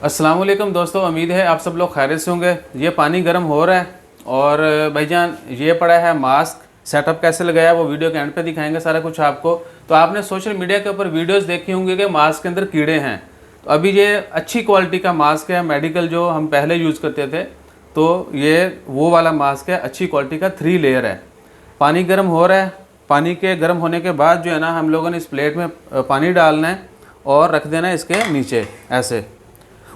अस्सलाम वालेकुम दोस्तों, उम्मीद है आप सब लोग खैरियत से होंगे। ये पानी गर्म हो रहा है और भाईजान ये पड़ा है मास्क। सेटअप कैसे लगाया वो वीडियो के एंड पे दिखाएंगे सारा कुछ आपको। तो आपने सोशल मीडिया के ऊपर वीडियोस देखी होंगी कि मास्क के अंदर कीड़े हैं। तो अभी ये अच्छी क्वालिटी का मास्क है, मेडिकल जो हम पहले यूज़ करते थे, तो ये वो वाला मास्क है, अच्छी क्वालिटी का 3 लेयर है। पानी गर्म हो रहा है। पानी के गर्म होने के बाद जो है ना, हम लोगों ने इस प्लेट में पानी डालना है और रख देना है इसके नीचे ऐसे।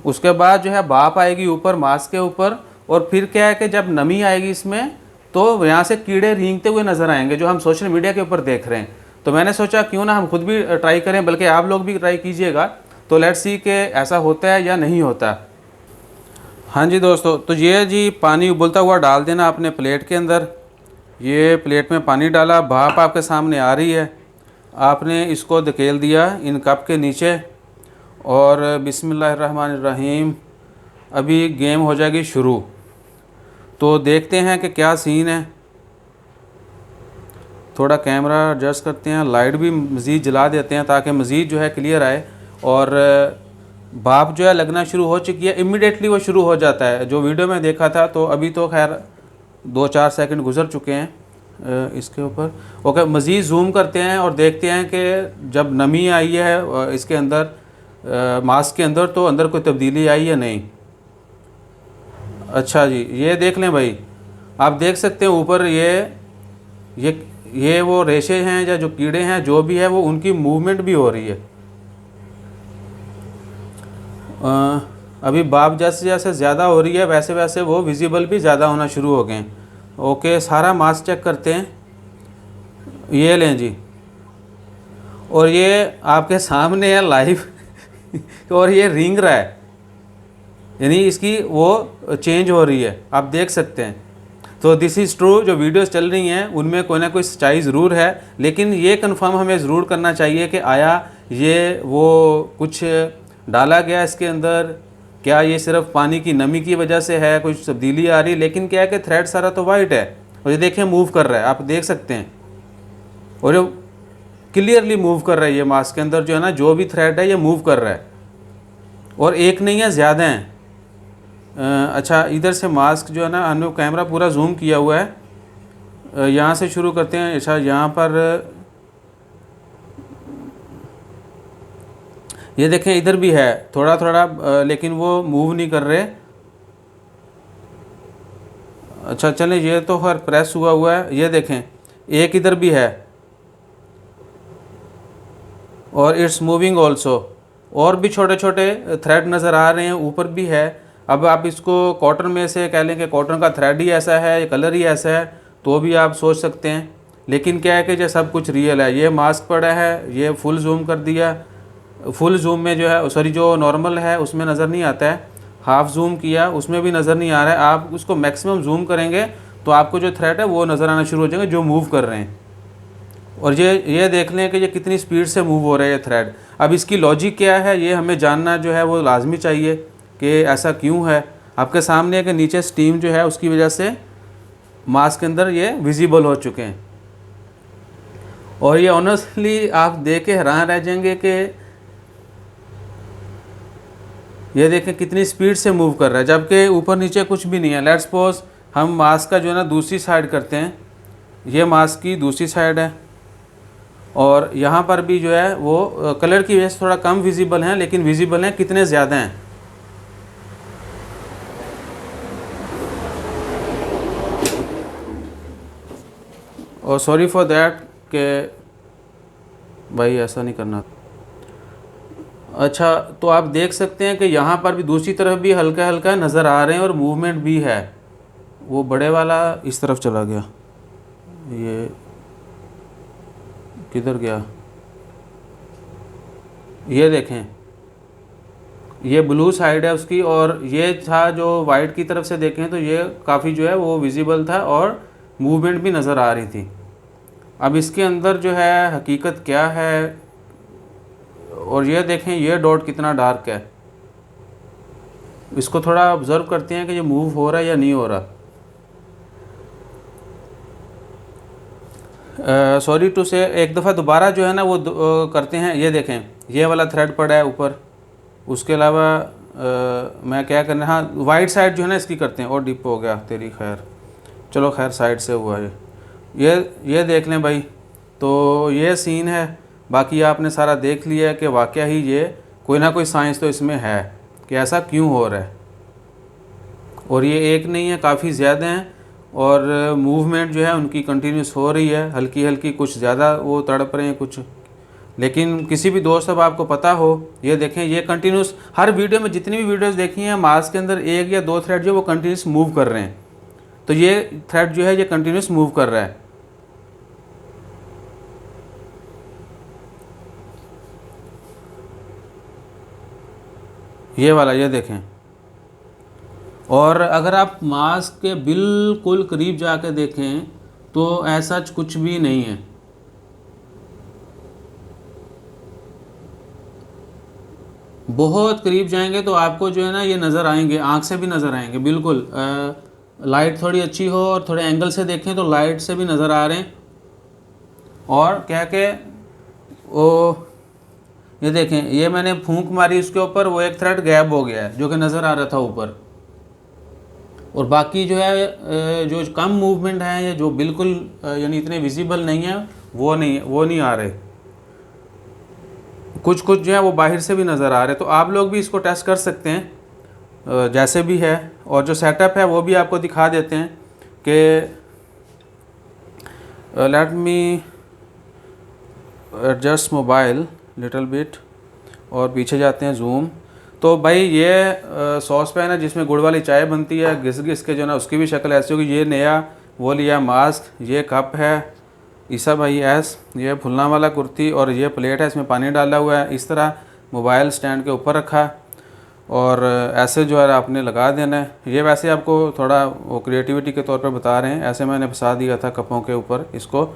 उसके बाद जो है भाप आएगी ऊपर मास्क के ऊपर, और फिर क्या है कि जब नमी आएगी इसमें तो यहाँ से कीड़े रेंगते हुए नज़र आएंगे जो हम सोशल मीडिया के ऊपर देख रहे हैं। तो मैंने सोचा क्यों ना हम खुद भी ट्राई करें, बल्कि आप लोग भी ट्राई कीजिएगा। तो लेट्स सी कि ऐसा होता है या नहीं होता। हाँ जी दोस्तों, तो ये जी पानी उबलता हुआ डाल देना अपने प्लेट के अंदर। ये प्लेट में पानी डाला, भाप आपके सामने आ रही है। आपने इसको धकेल दिया इन कप के नीचे और बिस्मिल्लाहिर्रहमानिर्रहीम अभी गेम हो जाएगी शुरू। तो देखते हैं कि क्या सीन है। थोड़ा कैमरा एडजस्ट करते हैं, लाइट भी मज़ीद जला देते हैं ताकि मज़ीद जो है क्लियर आए। और भाप जो है लगना शुरू हो चुकी है, इमीडिएटली वो शुरू हो जाता है जो वीडियो में देखा था। तो अभी तो खैर 2-4 सेकंड गुजर चुके हैं इसके ऊपर। ओके, मज़ीद जूम करते हैं और देखते हैं कि जब नमी आई है इसके अंदर मास्क के अंदर, तो अंदर कोई तब्दीली आई या नहीं। अच्छा जी, ये देख लें भाई, आप देख सकते हैं ऊपर ये वो रेशे हैं या जो कीड़े हैं जो भी है वो उनकी मूवमेंट भी हो रही है। अभी भाप जैसे जैसे ज़्यादा हो रही है वैसे वैसे वो विजिबल भी ज़्यादा होना शुरू हो गए हैं। ओके, सारा मास्क चेक करते हैं। ये लें जी, और ये आपके सामने है लाइव और ये रिंग रहा है, यानी इसकी वो चेंज हो रही है, आप देख सकते हैं। तो दिस इज़ ट्रू, जो वीडियोस चल रही हैं उनमें कोई ना कोई सच्चाई ज़रूर है, लेकिन ये कंफर्म हमें ज़रूर करना चाहिए कि आया ये वो कुछ डाला गया इसके अंदर, क्या ये सिर्फ पानी की नमी की वजह से है, कुछ तब्दीली आ रही है। लेकिन क्या है कि थ्रेड सारा तो वाइट है और ये देखें मूव कर रहा है, आप देख सकते हैं। और ये क्लियरली मूव कर रहा है, ये मास्क के अंदर जो है ना, जो भी थ्रेड है ये मूव कर रहा है, और एक नहीं है, ज़्यादा हैं। अच्छा, इधर से मास्क जो है ना, हमने कैमरा पूरा जूम किया हुआ है। यहाँ से शुरू करते हैं। अच्छा, यहाँ पर ये देखें, इधर भी है थोड़ा थोड़ा, लेकिन वो मूव नहीं कर रहे। अच्छा चलें, ये तो खैर प्रेस हुआ है। ये देखें, एक इधर भी है और इट्स मूविंग ऑल्सो। और भी छोटे छोटे थ्रेड नज़र आ रहे हैं, ऊपर भी है। अब आप इसको कॉटन में से कह लें कि कॉटन का थ्रेड ही ऐसा है, कलर ही ऐसा है, तो भी आप सोच सकते हैं। लेकिन क्या है कि जो सब कुछ रियल है। ये मास्क पड़ा है, ये फुल जूम कर दिया। फुल जूम में जो है, सॉरी, जो नॉर्मल है उसमें नज़र नहीं आता है। हाफ़ जूम किया, उसमें भी नज़र नहीं आ रहा है। आप उसको मैक्सिमम जूम करेंगे तो आपको जो थ्रेड है वो नज़र आना शुरू हो जाएंगे जो मूव कर रहे हैं। और ये देख लें कि ये कितनी स्पीड से मूव हो रहा है ये थ्रेड। अब इसकी लॉजिक क्या है ये हमें जानना जो है वो लाजमी चाहिए कि ऐसा क्यों है। आपके सामने है कि नीचे स्टीम जो है उसकी वजह से मास्क के अंदर ये विजिबल हो चुके हैं। और ये ऑनेस्टली आप देख के हैरान रह जाएंगे कि ये देखें कितनी स्पीड से मूव कर रहा है, जबकि ऊपर नीचे कुछ भी नहीं है। लेट्स सपोज हम मास्क का जो है ना दूसरी साइड करते हैं। ये मास्क की दूसरी साइड है और यहाँ पर भी जो है वो कलर की वजह से थोड़ा कम विजिबल हैं, लेकिन विजिबल हैं कितने ज़्यादा हैं। और सॉरी फॉर दैट कि भाई ऐसा नहीं करना। अच्छा, तो आप देख सकते हैं कि यहाँ पर भी दूसरी तरफ भी हल्का हल्का नज़र आ रहे हैं और मूवमेंट भी है। वो बड़े वाला इस तरफ चला गया, ये किधर गया, ये देखें, ये ब्लू साइड है उसकी। और ये था जो वाइट की तरफ से देखें तो ये काफ़ी जो है वो विजिबल था और मूवमेंट भी नज़र आ रही थी। अब इसके अंदर जो है हकीकत क्या है, और ये देखें ये डॉट कितना डार्क है। इसको थोड़ा ऑब्ज़र्व करते हैं कि ये मूव हो रहा है या नहीं हो रहा। सॉरी टू से एक दफ़ा दोबारा जो है ना वो करते हैं। ये देखें, ये वाला थ्रेड पड़ा है ऊपर। उसके अलावा मैं क्या करना, हाँ वाइट साइड जो है ना इसकी करते हैं। और डिप हो गया तेरी खैर, चलो खैर साइड से हुआ ये देख लें भाई। तो ये सीन है। बाकी आपने सारा देख लिया है कि वाकया ही ये कोई ना कोई साइंस तो इसमें है कि ऐसा क्यों हो रहा है। और ये एक नहीं है, काफ़ी ज़्यादा हैं। और मूवमेंट जो है उनकी कंटिन्यूस हो रही है, हल्की हल्की, कुछ ज़्यादा वो तड़प रहे हैं कुछ। लेकिन किसी भी दोस्त, अब आपको पता हो, ये देखें ये कंटिन्यूस हर वीडियो में जितनी भी वीडियोस देखी हैं, मास्क के अंदर एक या दो थ्रेड जो वो कंटिन्यूस मूव कर रहे हैं। तो ये थ्रेड जो है ये कंटिन्यूस मूव कर रहा है। ये वाला ये देखें। और अगर आप मास्क के बिल्कुल करीब जाके देखें तो ऐसा कुछ भी नहीं है। बहुत करीब जाएंगे तो आपको जो है ना ये नज़र आएंगे, आँख से भी नज़र आएंगे बिल्कुल। लाइट थोड़ी अच्छी हो और थोड़े एंगल से देखें तो लाइट से भी नज़र आ रहे हैं। और क्या के वो ये देखें, ये मैंने फूंक मारी उसके ऊपर, वो एक थ्रेड गैप हो गया है जो कि नज़र आ रहा था ऊपर। और बाकी जो है जो कम मूवमेंट है या जो बिल्कुल यानी इतने विजिबल नहीं है वो नहीं आ रहे। कुछ कुछ जो है वो बाहर से भी नज़र आ रहे। तो आप लोग भी इसको टेस्ट कर सकते हैं जैसे भी है। और जो सेटअप है वो भी आपको दिखा देते हैं कि let me adjust mobile little bit और पीछे जाते हैं जूम। तो भाई ये सॉस पैन है जिसमें गुड़ वाली चाय बनती है, घिस घिस के जो ना उसकी भी शक्ल ऐसी होगी। ये नया वो लिया मास्क, ये कप है ईसा भाई एस, ये फुलना वाला कुर्ती, और ये प्लेट है इसमें पानी डाला हुआ है। इस तरह मोबाइल स्टैंड के ऊपर रखा और ऐसे जो है आपने लगा देना है। ये वैसे आपको थोड़ा वो क्रिएटिविटी के तौर पर बता रहे हैं, ऐसे मैंने फंसा दिया था कपों के ऊपर इसको,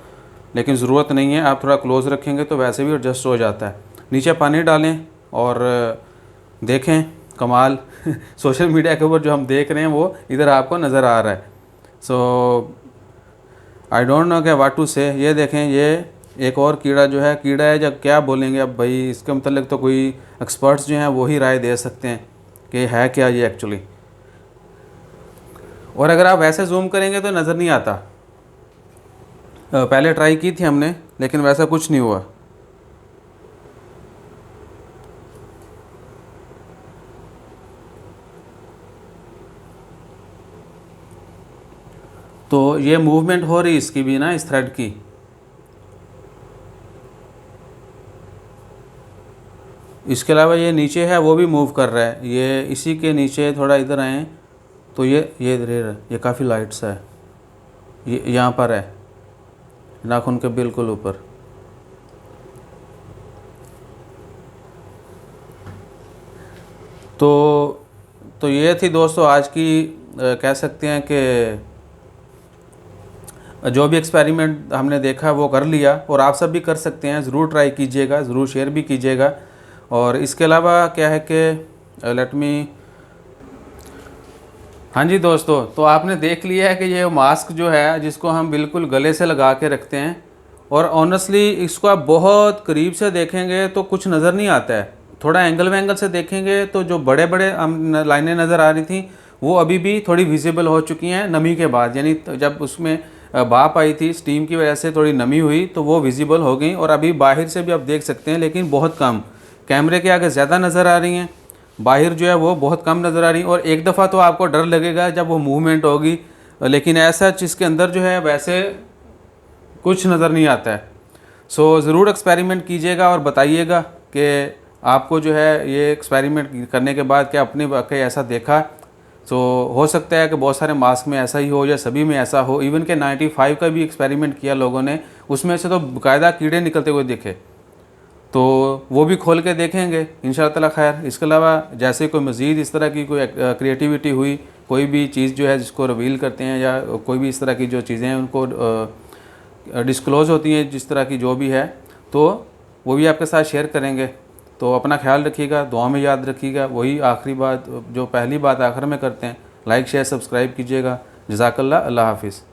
लेकिन ज़रूरत नहीं है। आप थोड़ा क्लोज रखेंगे तो वैसे भी एडजस्ट हो जाता है। नीचे पानी डालें और देखें कमाल सोशल मीडिया के ऊपर जो हम देख रहे हैं वो इधर आपको नज़र आ रहा है। सो आई डोंट नो क्या व्हाट टू से। ये देखें, ये एक और कीड़ा जो है, कीड़ा है जब क्या बोलेंगे अब भाई, इसके मतलब तो कोई एक्सपर्ट्स जो हैं वो ही राय दे सकते हैं कि है क्या ये एक्चुअली। और अगर आप वैसे जूम करेंगे तो नज़र नहीं आता। पहले ट्राई की थी हमने लेकिन वैसा कुछ नहीं हुआ। तो ये मूवमेंट हो रही इसकी भी ना, इस थ्रेड की। इसके अलावा ये नीचे है वो भी मूव कर रहा है। ये इसी के नीचे थोड़ा इधर आए तो ये काफ़ी लाइट सा है, ये यहाँ पर है नाखून के बिल्कुल ऊपर। तो ये थी दोस्तों आज की कह सकते हैं कि जो भी एक्सपेरिमेंट हमने देखा वो कर लिया, और आप सब भी कर सकते हैं। ज़रूर ट्राई कीजिएगा, ज़रूर शेयर भी कीजिएगा। और इसके अलावा क्या है कि लेट मी, हाँ जी दोस्तों, तो आपने देख लिया है कि ये मास्क जो है जिसको हम बिल्कुल गले से लगा के रखते हैं, और ऑनेस्टली इसको आप बहुत करीब से देखेंगे तो कुछ नज़र नहीं आता है। थोड़ा एंगल से देखेंगे तो जो बड़े बड़े लाइनें नज़र आ रही थी वो अभी भी थोड़ी विजिबल हो चुकी हैं नमी के बाद। यानी जब उसमें भाप आई थी, स्टीम की वजह से थोड़ी नमी हुई तो वो विजिबल हो गई। और अभी बाहर से भी आप देख सकते हैं, लेकिन बहुत कम, कैमरे के आगे ज़्यादा नज़र आ रही हैं, बाहर जो है वो बहुत कम नज़र आ रही है। और एक दफ़ा तो आपको डर लगेगा जब वो मूवमेंट होगी, लेकिन ऐसा इसके अंदर जो है वैसे कुछ नज़र नहीं आता है। सो ज़रूर एक्सपेरिमेंट कीजिएगा और बताइएगा कि आपको जो है ये एक्सपेरिमेंट करने के बाद क्या अपने वाकई ऐसा देखा। सो हो सकता है कि बहुत सारे मास्क में ऐसा ही हो या सभी में ऐसा हो। इवन के 95 का भी एक्सपेरिमेंट किया लोगों ने, उसमें से तो बाकायदा कीड़े निकलते हुए दिखे, तो वो भी खोल के देखेंगे इंशाअल्लाह ताला खैर। इसके अलावा जैसे कोई मज़ीद इस तरह की कोई क्रिएटिविटी हुई, कोई भी चीज़ जो है जिसको रिवील करते हैं या कोई भी इस तरह की जो चीज़ें हैं उनको डिस्क्लोज़ होती हैं जिस तरह की जो भी है, तो वो भी आपके साथ शेयर करेंगे। तो अपना ख्याल रखिएगा, दुआ में याद रखिएगा। वही आखिरी बात जो पहली बात आखिर में करते हैं, लाइक शेयर सब्सक्राइब कीजिएगा। जज़ाकल्लाह, अल्लाह हाफ़िज़।